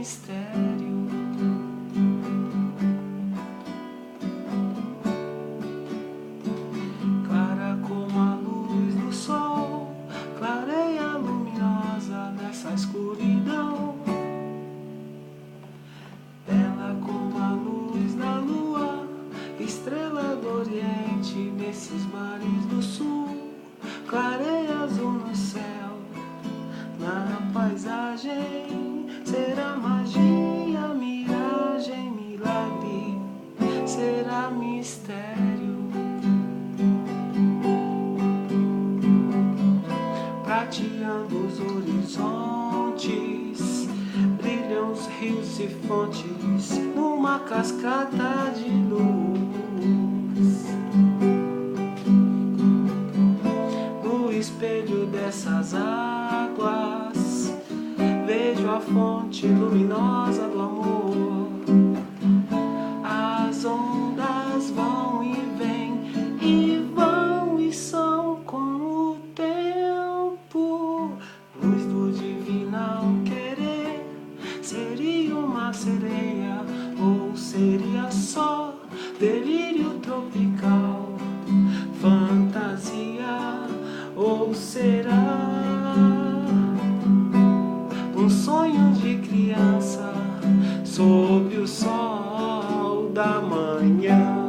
mistério. Clara como a luz do sol, clareia luminosa nessa escuridão. Bela como a luz da lua, estrela do oriente nesses mares do sul. Clareia azul no céu, na paisagem. Será magia, miragem, milagre, será mistério. Prateando os horizontes, brilham os rios e fontes numa cascata de luz. No espelho dessas águas, vejo a fonte luminosa do amor. As ondas vão e vêm, e vão e são com o tempo. Luz do divinal querer, seria uma sereia ou seria só delírio tropical? Fantasia ou será um sonho de criança sob o sol da manhã?